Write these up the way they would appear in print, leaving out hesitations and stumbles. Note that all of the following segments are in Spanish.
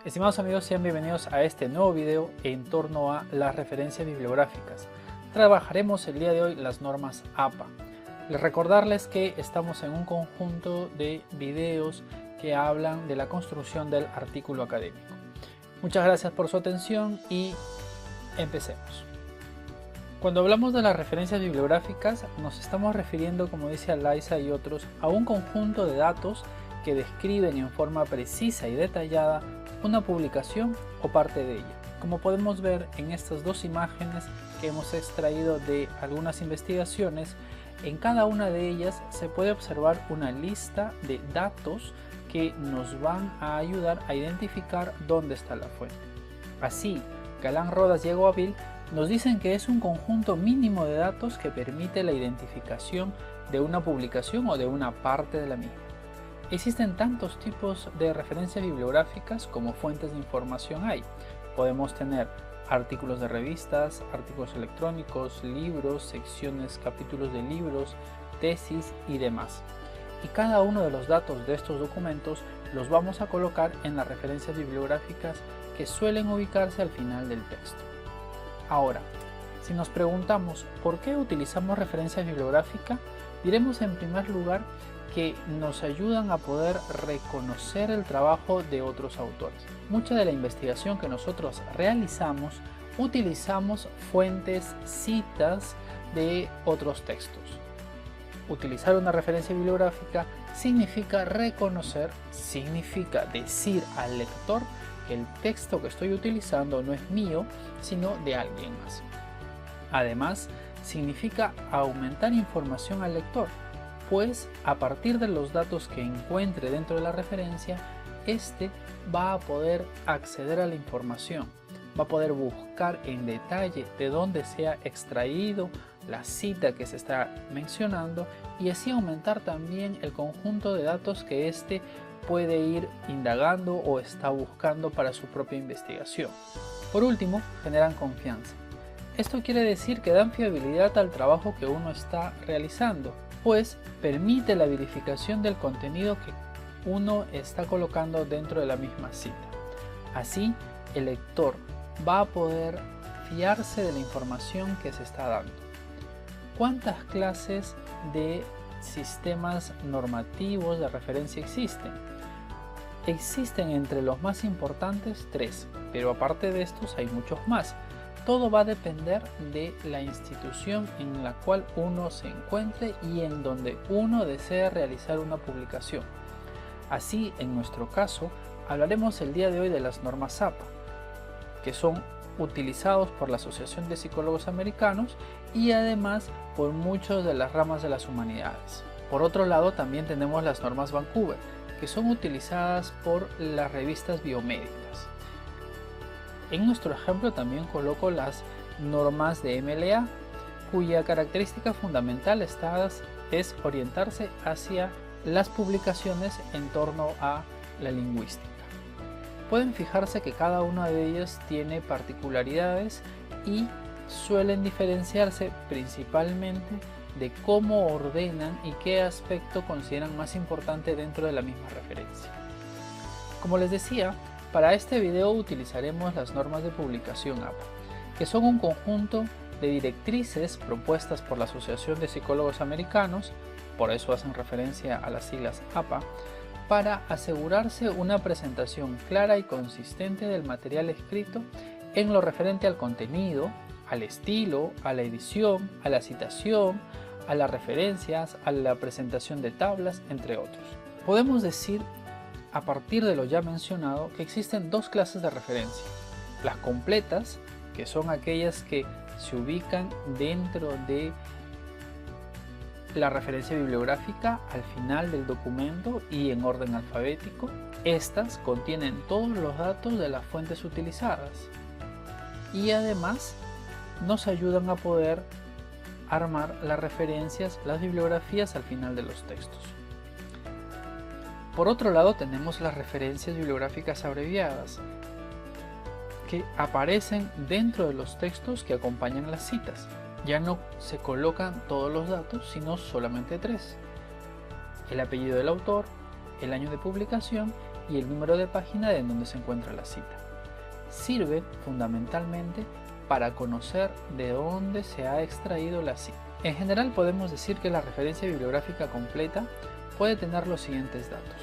Estimados amigos, sean bienvenidos a este nuevo video en torno a las referencias bibliográficas. Trabajaremos el día de hoy las normas APA. Les recordarles que estamos en un conjunto de videos que hablan de la construcción del artículo académico. Muchas gracias por su atención y empecemos. Cuando hablamos de las referencias bibliográficas, nos estamos refiriendo, como dice Liza y otros, a un conjunto de datos que describen en forma precisa y detallada una publicación o parte de ella. Como podemos ver en estas dos imágenes que hemos extraído de algunas investigaciones, en cada una de ellas se puede observar una lista de datos que nos van a ayudar a identificar dónde está la fuente. Así, Galán, Rodas y Eguavil nos dicen que es un conjunto mínimo de datos que permite la identificación de una publicación o de una parte de la misma. Existen tantos tipos de referencias bibliográficas como fuentes de información hay. Podemos tener artículos de revistas, artículos electrónicos, libros, secciones, capítulos de libros, tesis y demás. Y cada uno de los datos de estos documentos los vamos a colocar en las referencias bibliográficas que suelen ubicarse al final del texto. Ahora, si nos preguntamos ¿por qué utilizamos referencias bibliográficas? Diremos en primer lugar que nos ayudan a poder reconocer el trabajo de otros autores. Mucha de la investigación que nosotros realizamos utilizamos fuentes, citas de otros textos. Utilizar una referencia bibliográfica significa reconocer, significa decir al lector que el texto que estoy utilizando no es mío, sino de alguien más. Además, significa aumentar información al lector, pues a partir de los datos que encuentre dentro de la referencia, este va a poder acceder a la información, va a poder buscar en detalle de dónde se ha extraído la cita que se está mencionando y así aumentar también el conjunto de datos que éste puede ir indagando o está buscando para su propia investigación. Por último, generan confianza. Esto quiere decir que dan fiabilidad al trabajo que uno está realizando, pues permite la verificación del contenido que uno está colocando dentro de la misma cita. Así, el lector va a poder fiarse de la información que se está dando. ¿Cuántas clases de sistemas normativos de referencia existen? Existen entre los más importantes 3, pero aparte de estos hay muchos más. Todo va a depender de la institución en la cual uno se encuentre y en donde uno desea realizar una publicación. Así, en nuestro caso, hablaremos el día de hoy de las normas APA, que son utilizados por la Asociación de Psicólogos Americanos y además por muchas de las ramas de las humanidades. Por otro lado, también tenemos las normas Vancouver, que son utilizadas por las revistas biomédicas. En nuestro ejemplo también coloco las normas de MLA, cuya característica fundamental es orientarse hacia las publicaciones en torno a la lingüística. Pueden fijarse que cada una de ellas tiene particularidades y suelen diferenciarse principalmente de cómo ordenan y qué aspecto consideran más importante dentro de la misma referencia. Como les decía, para este video utilizaremos las normas de publicación APA, que son un conjunto de directrices propuestas por la Asociación de Psicólogos Americanos, por eso hacen referencia a las siglas APA, para asegurarse una presentación clara y consistente del material escrito en lo referente al contenido, al estilo, a la edición, a la citación, a las referencias, a la presentación de tablas, entre otros. Podemos decir, a partir de lo ya mencionado, que existen dos clases de referencia. Las completas, que son aquellas que se ubican dentro de la referencia bibliográfica al final del documento y en orden alfabético. Estas contienen todos los datos de las fuentes utilizadas y además nos ayudan a poder armar las referencias, las bibliografías al final de los textos. Por otro lado tenemos las referencias bibliográficas abreviadas, que aparecen dentro de los textos que acompañan las citas. Ya no se colocan todos los datos, sino solamente 3. El apellido del autor, el año de publicación y el número de página de donde se encuentra la cita. Sirve fundamentalmente para conocer de dónde se ha extraído la cita. En general podemos decir que la referencia bibliográfica completa puede tener los siguientes datos.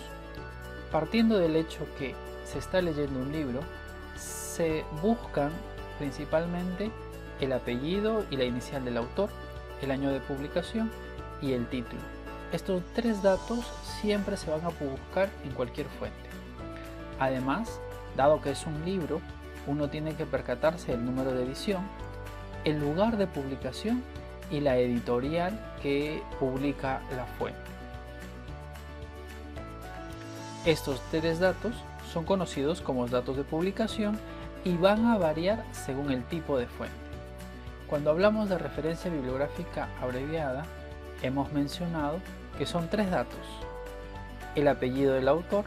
Partiendo del hecho que se está leyendo un libro, se buscan principalmente el apellido y la inicial del autor, el año de publicación y el título. Estos tres datos siempre se van a buscar en cualquier fuente. Además, dado que es un libro, uno tiene que percatarse del número de edición, el lugar de publicación y la editorial que publica la fuente. Estos tres datos son conocidos como datos de publicación y van a variar según el tipo de fuente. Cuando hablamos de referencia bibliográfica abreviada, hemos mencionado que son tres datos: el apellido del autor,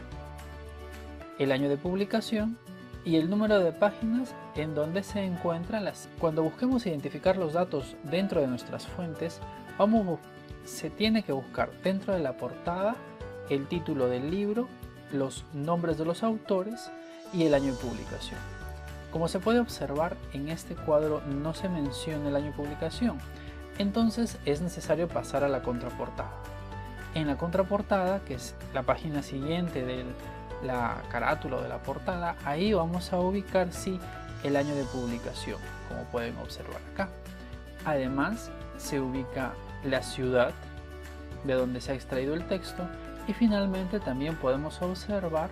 el año de publicación y el número de páginas en donde se encuentran las. Cuando busquemos identificar los datos dentro de nuestras fuentes, se tiene que buscar dentro de la portada el título del libro, los nombres de los autores y el año de publicación. Como se puede observar, en este cuadro no se menciona el año de publicación, entonces es necesario pasar a la contraportada. En la contraportada, que es la página siguiente de la carátula o de la portada, ahí vamos a ubicar sí el año de publicación, como pueden observar acá. Además, se ubica la ciudad de donde se ha extraído el texto y finalmente también podemos observar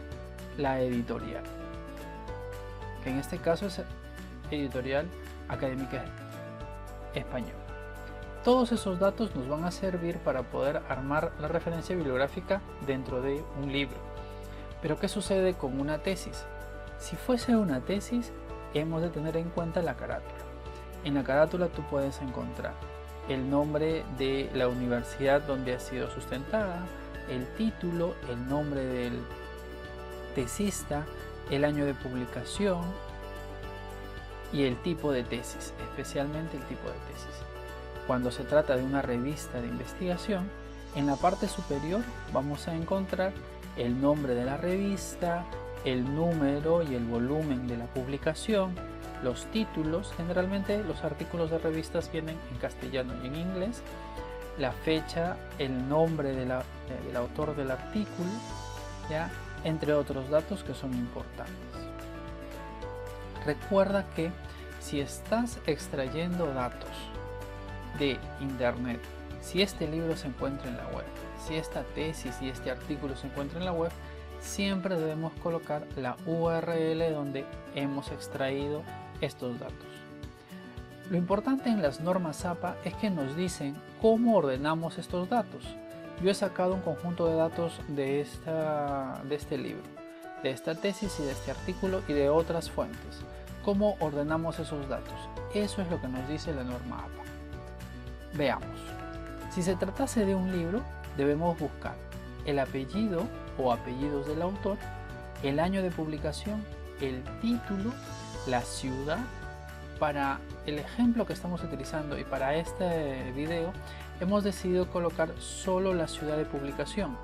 la editorial, que en este caso es Editorial Académica Española. Todos esos datos nos van a servir para poder armar la referencia bibliográfica dentro de un libro. Pero ¿qué sucede con una tesis? Si fuese una tesis, hemos de tener en cuenta la carátula. En la carátula tú puedes encontrar el nombre de la universidad donde ha sido sustentada, el título, el nombre del tesista, el año de publicación y el tipo de tesis, especialmente el tipo de tesis. Cuando se trata de una revista de investigación, en la parte superior vamos a encontrar el nombre de la revista, el número y el volumen de la publicación, los títulos. Generalmente los artículos de revistas vienen en castellano y en inglés, la fecha, el nombre del autor del artículo, ¿ya?, entre otros datos que son importantes. Recuerda que si estás extrayendo datos de internet, si este libro se encuentra en la web, si esta tesis y este artículo se encuentra en la web, siempre debemos colocar la URL donde hemos extraído estos datos. Lo importante en las normas APA es que nos dicen cómo ordenamos estos datos. Yo he sacado un conjunto de datos de este libro, de esta tesis y de este artículo y de otras fuentes. ¿Cómo ordenamos esos datos? Eso es lo que nos dice la norma APA. Veamos. Si se tratase de un libro, debemos buscar el apellido o apellidos del autor, el año de publicación, el título, la ciudad. Para el ejemplo que estamos utilizando y para este video, hemos decidido colocar solo la ciudad de publicación.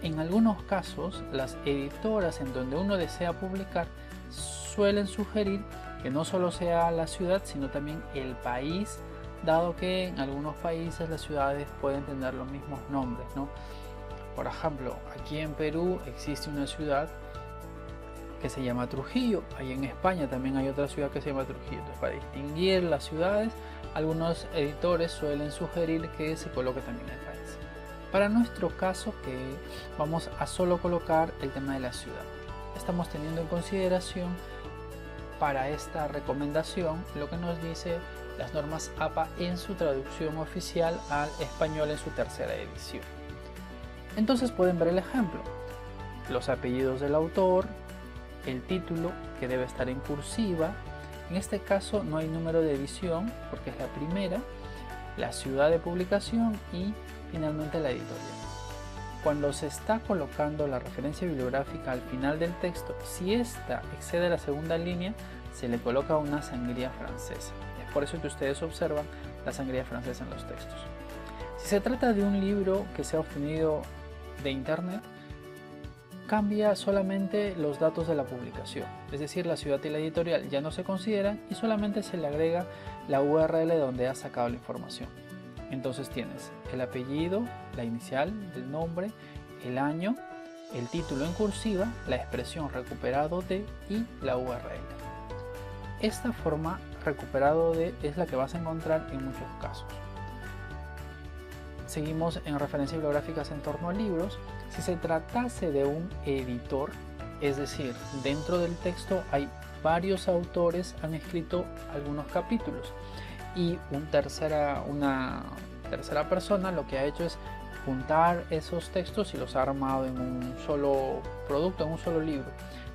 En algunos casos, las editoras en donde uno desea publicar suelen sugerir que no solo sea la ciudad, sino también el país, dado que en algunos países las ciudades pueden tener los mismos nombres, ¿no? Por ejemplo, aquí en Perú existe una ciudad que se llama Trujillo, ahí en España también hay otra ciudad que se llama Trujillo. Entonces, para distinguir las ciudades, algunos editores suelen sugerir que se coloque también el país. Para nuestro caso, que vamos a solo colocar el tema de la ciudad, estamos teniendo en consideración para esta recomendación lo que nos dice las normas APA en su traducción oficial al español en su tercera edición. Entonces pueden ver el ejemplo: los apellidos del autor, el título, que debe estar en cursiva. En este caso no hay número de edición porque es la primera, la ciudad de publicación y finalmente la editorial. Cuando se está colocando la referencia bibliográfica al final del texto, si ésta excede la segunda línea, se le coloca una sangría francesa. Es por eso que ustedes observan la sangría francesa en los textos. Si se trata de un libro que se ha obtenido de internet, cambia solamente los datos de la publicación, es decir, la ciudad y la editorial ya no se consideran y solamente se le agrega la URL donde has sacado la información. Entonces tienes el apellido, la inicial del nombre, el año, el título en cursiva, la expresión recuperado de y la URL. Esta forma recuperado de es la que vas a encontrar en muchos casos. Seguimos en referencias bibliográficas en torno a libros. Si se tratase de un editor, es decir, dentro del texto hay varios autores han escrito algunos capítulos y una tercera persona lo que ha hecho es juntar esos textos y los ha armado en un solo producto, en un solo libro.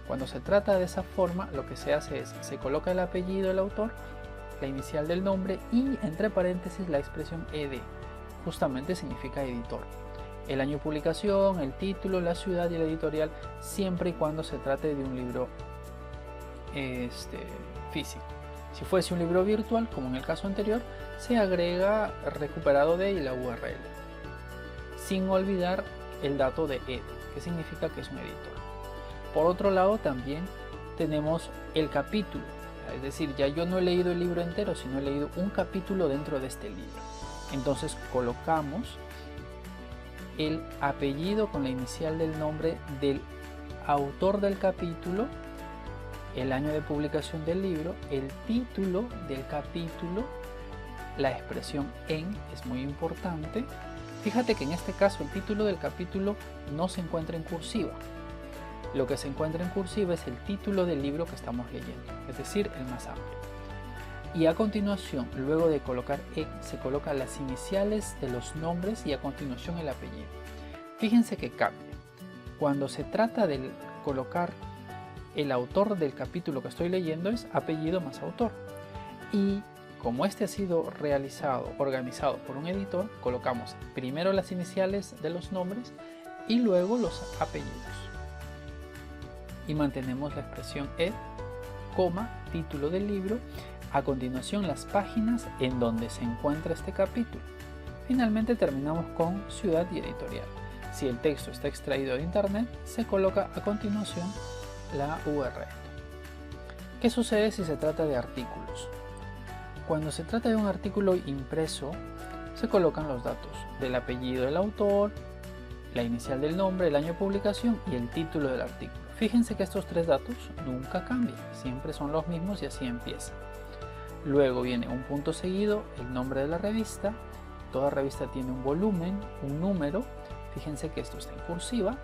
Cuando se trata de esa forma, lo que se hace es se coloca el apellido del autor, la inicial del nombre y entre paréntesis la expresión ed, justamente significa editor. El año de publicación, el título, la ciudad y la editorial, siempre y cuando se trate de un libro físico. Si fuese un libro virtual, como en el caso anterior, se agrega recuperado de y la URL, sin olvidar el dato de ed, que significa que es un editor. Por otro lado, también tenemos el capítulo, es decir, ya yo no he leído el libro entero, sino he leído un capítulo dentro de este libro. Entonces colocamos el apellido con la inicial del nombre del autor del capítulo, el año de publicación del libro, el título del capítulo, la expresión en es muy importante. Fíjate que en este caso el título del capítulo no se encuentra en cursiva. Lo que se encuentra en cursiva es el título del libro que estamos leyendo, es decir, el más amplio. Y a continuación, luego de colocar en, se colocan las iniciales de los nombres y a continuación el apellido. Fíjense que cambia. Cuando se trata de colocar el autor del capítulo que estoy leyendo es apellido más autor. Y como este ha sido organizado por un editor, colocamos primero las iniciales de los nombres y luego los apellidos. Y mantenemos la expresión ed, título del libro, a continuación las páginas en donde se encuentra este capítulo. Finalmente terminamos con ciudad y editorial. Si el texto está extraído de internet, se coloca a continuación la URL. ¿Qué sucede si se trata de artículos? Cuando se trata de un artículo impreso, se colocan los datos del apellido del autor, la inicial del nombre, el año de publicación y el título del artículo. Fíjense que estos tres datos nunca cambian, siempre son los mismos y así empieza. Luego viene un punto seguido, el nombre de la revista. Toda revista tiene un volumen, un número. Fíjense que esto está en cursiva.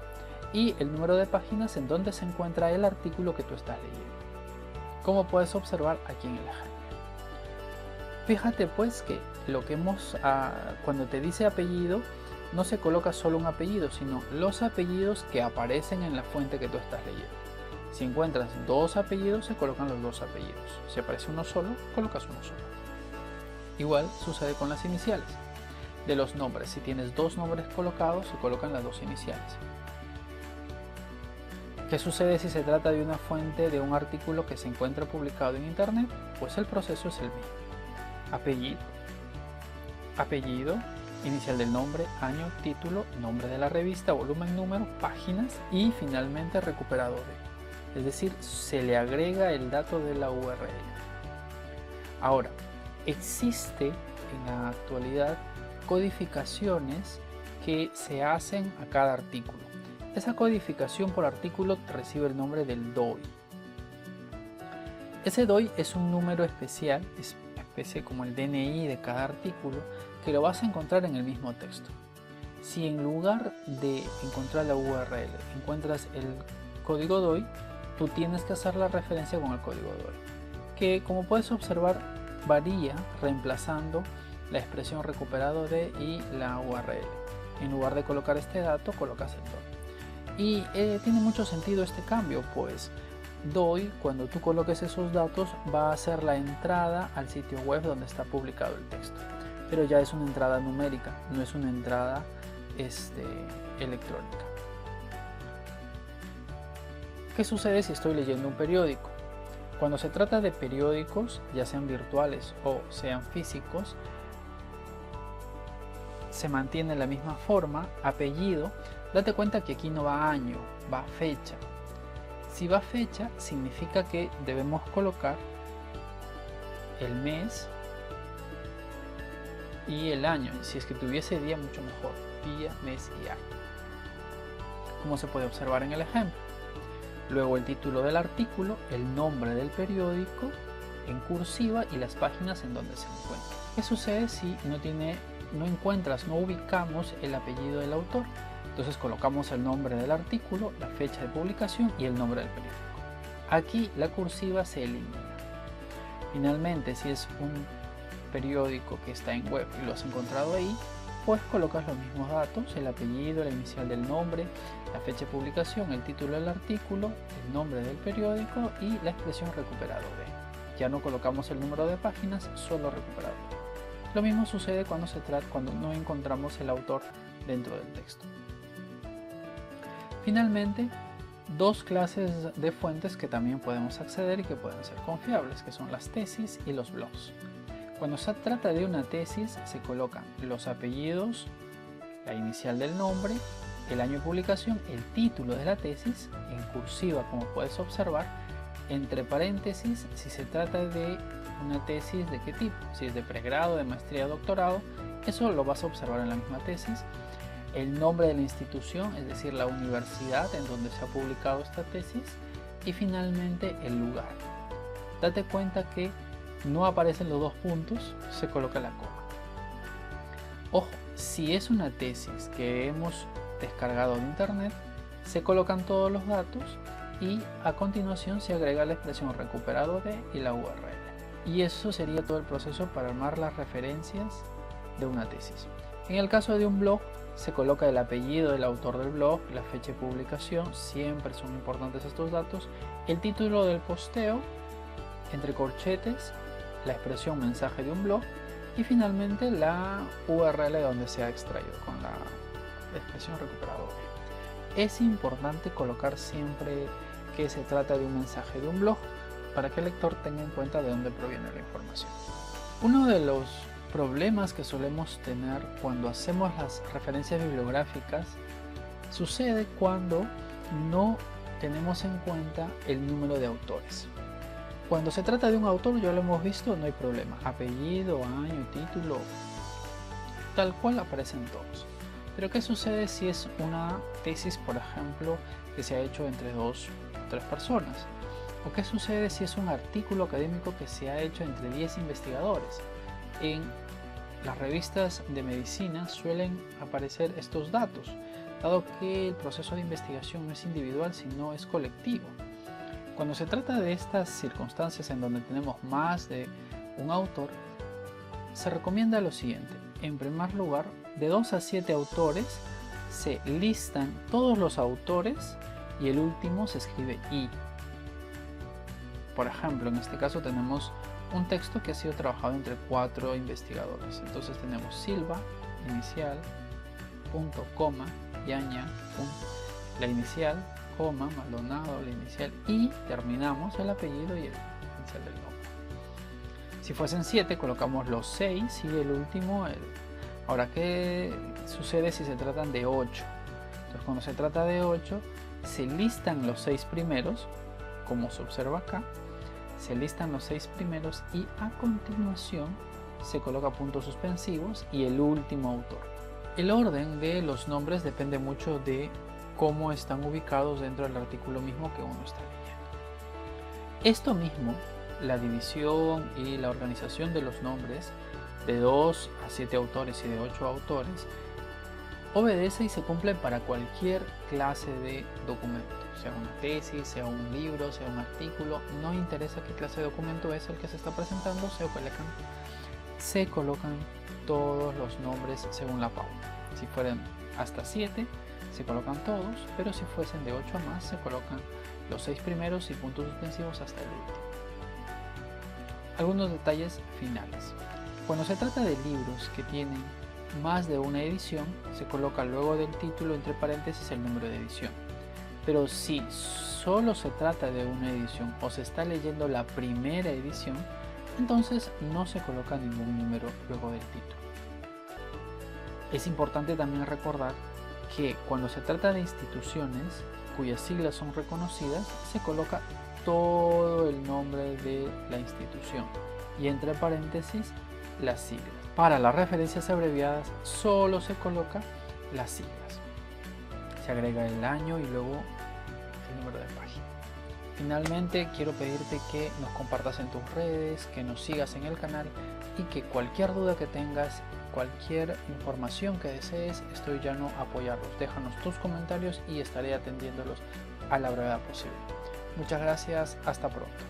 Y el número de páginas en donde se encuentra el artículo que tú estás leyendo, como puedes observar aquí en el ejemplo. Fíjate pues que lo que cuando te dice apellido, no se coloca solo un apellido, sino los apellidos que aparecen en la fuente que tú estás leyendo. Si encuentras dos apellidos, se colocan los dos apellidos. Si aparece uno solo, colocas uno solo. Igual sucede con las iniciales de los nombres. Si tienes dos nombres colocados, se colocan las dos iniciales. ¿Qué sucede si se trata de una fuente de un artículo que se encuentra publicado en internet? Pues el proceso es el mismo. Apellido, inicial del nombre, año, título, nombre de la revista, volumen, número, páginas y finalmente recuperado de. Es decir, se le agrega el dato de la URL. Ahora, existe en la actualidad codificaciones que se hacen a cada artículo. Esa codificación por artículo recibe el nombre del DOI. Ese DOI es un número especial, es especie como el DNI de cada artículo, que lo vas a encontrar en el mismo texto. Si en lugar de encontrar la URL encuentras el código DOI, tú tienes que hacer la referencia con el código DOI, que como puedes observar varía reemplazando la expresión recuperado de y la URL. En lugar de colocar este dato, colocas el DOI. Y tiene mucho sentido este cambio, pues DOI, cuando tú coloques esos datos, va a ser la entrada al sitio web donde está publicado el texto. Pero ya es una entrada numérica, no es una entrada electrónica. ¿Qué sucede si estoy leyendo un periódico? Cuando se trata de periódicos, ya sean virtuales o sean físicos, se mantiene la misma forma, apellido, Date cuenta que aquí no va año, va fecha. Si va fecha, significa que debemos colocar el mes y el año. Y si es que tuviese día, mucho mejor. Día, mes y año. Como se puede observar en el ejemplo. Luego el título del artículo, el nombre del periódico en cursiva y las páginas en donde se encuentra. ¿Qué sucede si no ubicamos el apellido del autor? Entonces colocamos el nombre del artículo, la fecha de publicación y el nombre del periódico. Aquí la cursiva se elimina. Finalmente, si es un periódico que está en web y lo has encontrado ahí, pues colocas los mismos datos, el apellido, la inicial del nombre, la fecha de publicación, el título del artículo, el nombre del periódico y la expresión recuperado de. Ya no colocamos el número de páginas, solo recuperado de. Lo mismo sucede cuando no encontramos el autor dentro del texto. Finalmente, dos clases de fuentes que también podemos acceder y que pueden ser confiables, que son las tesis y los blogs. Cuando se trata de una tesis, se colocan los apellidos, la inicial del nombre, el año de publicación, el título de la tesis, en cursiva como puedes observar, entre paréntesis si se trata de una tesis de qué tipo, si es de pregrado, de maestría o doctorado, eso lo vas a observar en la misma tesis. El nombre de la institución, es decir, la universidad en donde se ha publicado esta tesis, y finalmente el lugar. Date cuenta que no aparecen los dos puntos, se coloca la coma. Ojo, si es una tesis que hemos descargado de internet, se colocan todos los datos y a continuación se agrega la expresión recuperado de y la URL. Y eso sería todo el proceso para armar las referencias de una tesis. En el caso de un blog, se coloca el apellido del autor del blog, la fecha de publicación, siempre son importantes estos datos, el título del posteo, entre corchetes, la expresión mensaje de un blog y finalmente la URL donde se ha extraído con la expresión recuperado. Es importante colocar siempre que se trata de un mensaje de un blog para que el lector tenga en cuenta de dónde proviene la información. Uno de los problemas que solemos tener cuando hacemos las referencias bibliográficas sucede cuando no tenemos en cuenta el número de autores. Cuando se trata de un autor, ya lo hemos visto, no hay problema. Apellido, año, título, tal cual aparecen todos. Pero ¿qué sucede si es una tesis, por ejemplo, que se ha hecho entre 2 o 3 personas? ¿O qué sucede si es un artículo académico que se ha hecho entre 10 investigadores? En las revistas de medicina suelen aparecer estos datos, dado que el proceso de investigación no es individual, sino es colectivo. Cuando se trata de estas circunstancias en donde tenemos más de un autor, se recomienda lo siguiente. En primer lugar, de 2 a 7 autores se listan todos los autores y el último se escribe I. Por ejemplo, en este caso tenemos un texto que ha sido trabajado entre 4 investigadores. Entonces tenemos Silva, inicial, punto, coma, Yaña, punto, la inicial, coma, Maldonado, la inicial, y terminamos el apellido y el inicial del nombre. Si fuesen 7, colocamos los 6 y el último el. Ahora, ¿qué sucede si se tratan de 8? Entonces, cuando se trata de 8, se listan los 6 primeros, como se observa acá, se listan los 6 primeros y a continuación se coloca puntos suspensivos y el último autor. El orden de los nombres depende mucho de cómo están ubicados dentro del artículo mismo que uno está leyendo. Esto mismo, la división y la organización de los nombres de 2 a 7 autores y de 8 autores obedece y se cumple para cualquier clase de documento, sea una tesis, sea un libro, sea un artículo, no interesa qué clase de documento es el que se está presentando, se colocan todos los nombres según la pauta. Si fueran hasta 7, se colocan todos, pero si fuesen de 8 a más, se colocan los 6 primeros y puntos suspensivos hasta el último. Algunos detalles finales. Cuando se trata de libros que tienen más de una edición, se coloca luego del título entre paréntesis el número de edición. Pero si solo se trata de una edición o se está leyendo la primera edición, entonces no se coloca ningún número luego del título. Es importante también recordar que cuando se trata de instituciones cuyas siglas son reconocidas, se coloca todo el nombre de la institución y entre paréntesis las siglas. Para las referencias abreviadas solo se coloca las siglas. Se agrega el año y luego el número de página. Finalmente quiero pedirte que nos compartas en tus redes, que nos sigas en el canal y que cualquier duda que tengas, cualquier información que desees, estoy llano a apoyarlos. Déjanos tus comentarios y estaré atendiéndolos a la brevedad posible. Muchas gracias, hasta pronto.